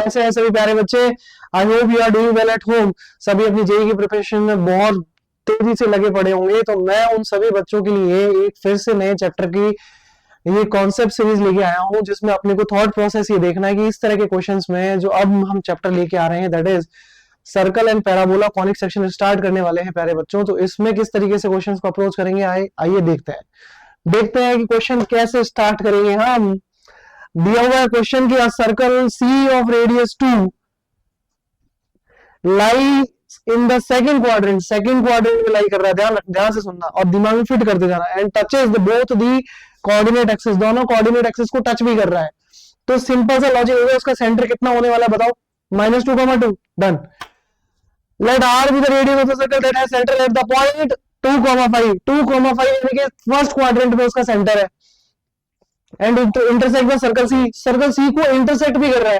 कैसे हैं सभी प्यारे बच्चे? I hope you are doing well at home. सभी अपनी जेईई की प्रिपरेशन में बहुत तेजी से लगे पड़े होंगे। तो मैं उन सभी बच्चों के लिए एक फिर से नए चैप्टर की ये कॉन्सेप्ट सीरीज लेके आया हूं, जिसमें अपने को थॉट प्रोसेस ये देखना है कि इस तरह के क्वेश्चंस में जो अब हम चैप्टर लेके आ रहे हैं, that is circle and parabola conic section start करने वाले हैं प्यारे बच्चों। तो इसमें किस तरीके से क्वेश्चंस को अप्रोच करेंगे, आइए देखते हैं कि क्वेश्चन कैसे स्टार्ट करेंगे हम। दिया हुआ है क्वेश्चन की circle C of radius 2 lie in the second quadrant में लाई कर रहा है। ध्यान से सुनना और दिमाग में फिट करते जाना। And touches both the coordinate axis, दोनों कोऑर्डिनेट एक्सिस को टच भी कर रहा है। तो सिंपल सा लॉजिक होगा, उसका सेंटर कितना होने वाला है बताओ? -2,2 done. Let r be the radius of the circle that has centre at the point 2,5 यानी कि फर्स्ट क्वाड्रेंट में उसका सेंटर है। And intersect the circle C को इंटरसेक्ट भी कर रहा है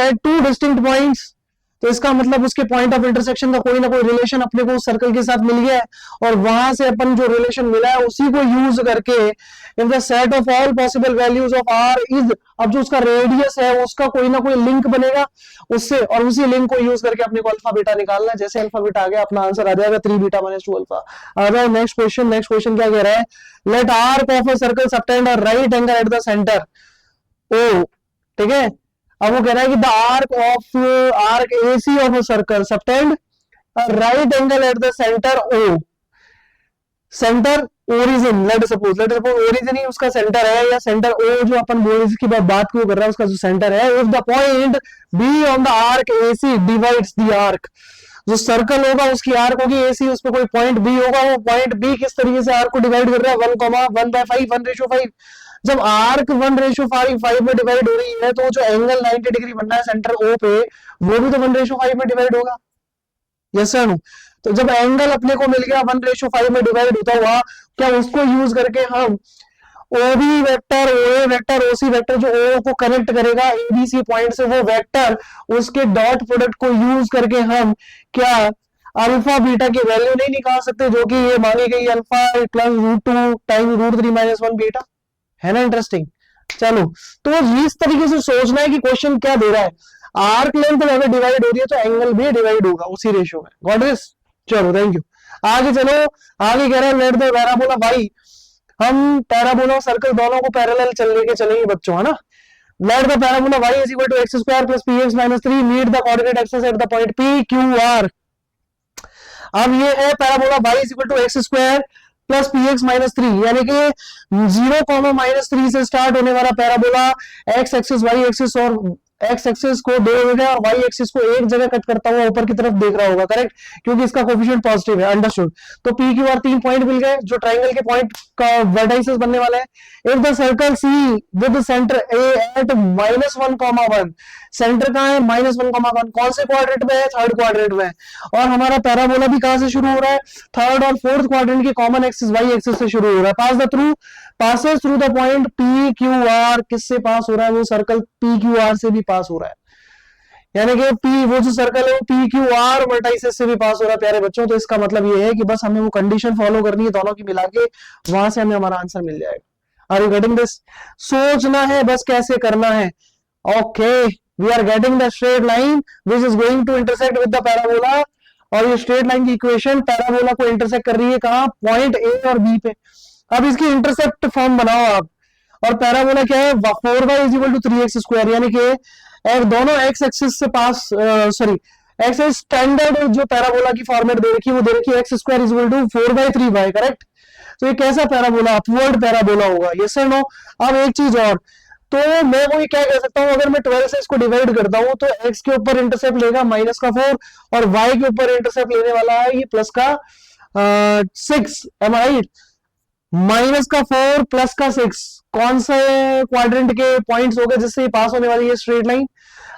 एट 2 डिस्टिंक्ट पॉइंट्स। तो इसका मतलब उसके पॉइंट ऑफ इंटरसेक्शन का कोई ना कोई रिलेशन अपने को सर्कल के साथ मिल गया है, और वहां से अपन जो रिलेशन मिला है उसी को यूज करके if the set of all possible values of r is, अब जो उसका रेडियस है उसका कोई ना कोई लिंक बनेगा उससे, और उसी लिंक को यूज करके अपने को अल्फा बीटा निकालना है। जैसे अल्फा बीटा आ गया अपना आंसर आ जाएगा 3 बीटा - 2 अल्फा। आ जाओ नेक्स्ट क्वेश्चन क्या कह रहा है? Let arc of a circle subtend a right angle at the centre O. ठीक है, अब वो कह रहा है कि the arc AC of a circle subtend a right angle at the centre O। Centre origin, let suppose origin ही उसका सेंटर है, या सेंटर O जो अपन बोल इसकी बात क्यों कर रहा है, उसका जो सेंटर है। If the point B on the arc AC divides the arc, जो सर्कल होगा उसकी आर्क होगी AC, उस पर कोई पॉइंट B होगा, वो पॉइंट B किस तरीके से आर्क को डिवाइड कर रहा है? 1,1/5 1:5। जब आर्क 1:5 में डिवाइड हो रही है तो जो एंगल 90 डिग्री बनना है सेंटर O पे, वो भी तो 1:5 में डिवाइड होगा। Yes sir. तो जब एंगल अपने को मिल गया 1:5 में डिवाइड होता हुआ, क्या उसको यूज करके हम OB vector, OA vector, OC vector जो O को कनेक्ट करेगा ABC पॉइंट से, वो वेक्टर उसके डॉट प्रोडक्ट को यूज करके हम क्या अल्फा बीटा की वैल्यू नहीं निकाल सकते, जो कि ये मांगी गई अल्फा +√2 टाइम √3 - 1 बीटा है ना? इंटरेस्टिंग। चलो, तो इस तरीके से सोचना है कि क्वेश्चन क्या दे रहा है। आर्क लेंथ अगर डिवाइड हो रही है तो एंगल भी डिवाइड होगा उसी रेशियो में। Got this? चलो थैंक यू। आगे चलो, आगे कह रहे हैं लेट द पैराबोला वाई। हम पैराबोला और सर्कल दोनों को पैरेलल लेके चलेंगे बच्चों, है ना? Let the parabola y is equal to x² + px - 3 meet the coordinate axis at the point P Q R। अब ये है parabola y is equal to x² + px - 3, यानी कि 0, -3 से स्टार्ट होने वाला parabola x axis y axis और x axis को 2 जगह और y एक्सिस को एक जगह कट करता हुआ ऊपर की तरफ देख रहा होगा, करेक्ट? क्योंकि इसका कोएफिशिएंट पॉजिटिव है। अंडरस्टूड। तो P Q R 3 पॉइंट मिल गए जो ट्रायंगल के पॉइंट का वर्टिसेस बनने वाला है। If the circle C with centre A at -1,1, centre कहां है? -1,1। कौन से क्वाड्रेंट में है? थर्ड क्वाड्रेंट में। और हमारा पैराबोला भी कहां से शुरू हो रहा है? थर्ड और फोर्थ क्वाड्रेंट के कॉमन एक्सिस y एक्सिस से शुरू हो रहा है। passes through the point PQR, किससे पास हो रहा है? वो सर्कल PQR से भी पास हो रहा है, यानी कि P वो जो सर्कल है वो PQR वर्टाइसेस से भी पास हो रहा है प्यारे बच्चों। तो इसका मतलब ये है कि बस हमें वो कंडीशन फॉलो करनी है दोनों की मिला के, वहां से हमें हमारा आंसर मिल जाएगा। Are you getting this? सोचना है बस कैसे करना है। Okay, we are getting the straight line which is going to intersect with the parabola, और ये स्ट्रेट लाइन की इक्वेशन पैराबोला को इंटरसेक्ट कर रही है कहां? पॉइंट A और B पे। अब इसकी इंटरसेप्ट फॉर्म बनाओ आप, और पैराबोला क्या है? 4y = 3x², यानी कि दोनों x एक्सिस से पास, सॉरी x स्टैंडर्ड जो पैराबोला की फॉर्मेट दे रखी है वो दे रखी है x² = 4/3y, करेक्ट? तो ये कैसा पैराबोला? अपवर्ड पैराबोला होगा। यस और नो? अब एक चीज और, तो मैं वो क्या कह सकता हूँ, अगर मैं 12 से इसको डिवाइड करता हूँ तो x के ऊपर इंटरसेप्ट लेगा -4 और y के ऊपर इंटरसेप्ट लेने वाला है ये +6। एम आई राइट? -4 +6 कौन से क्वाड्रेंट के पॉइंट्स हो गए जिससे ये पास होने वाली है स्ट्रेट लाइन?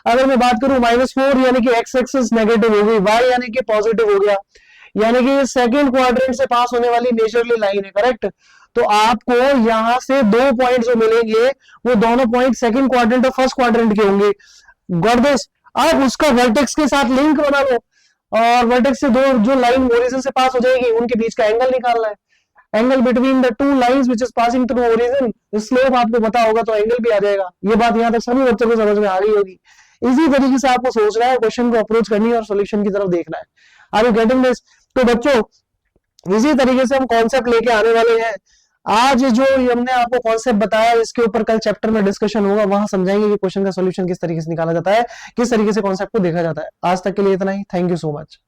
अगर मैं बात करूं -4 यानी कि x एक्सिस नेगेटिव हो गई, y यानी कि पॉजिटिव हो गया, यानी कि सेकंड क्वाड्रेंट से पास होने वाली मेजरली लाइन है, करेक्ट? तो आपको यहां से 2 पॉइंट जो मिलेंगे वो दोनों पॉइंट सेकंड क्वाड्रेंट और फर्स्ट क्वाड्रेंट के होंगे। Got this? अब उसका वर्टेक्स के साथ लिंक बना लो, और वर्टेक्स से दो जो लाइन ओरिजिन से पास हो जाएगी उनके बीच का एंगल निकालना है। Angle between the two lines which is passing through origin, slope आपको पता होगा तो एंगल भी आ जाएगा। ये बात यहाँ तक सभी बच्चों को समझ में आ गई होगी। इसी तरीके से आपको सोचना है, क्वेश्चन को अप्रोच करनी है और सॉल्यूशन की तरफ देखना है। Are you getting this? तो बच्चों इसी तरीके से हम कॉन्सेप्ट लेके आने वाले हैं। आज जो हमने आपको कॉन्सेप्ट बताया, इसके ऊपर कल चैप्टर में डिस्कशन होगा, वहां समझाएंगे कि क्वेश्चन का सॉल्यूशन किस तरीके से निकाला जाता है, किस तरीके से कॉन्सेप्ट को देखा जाता है। आज तक के लिए इतना ही। Thank you so much.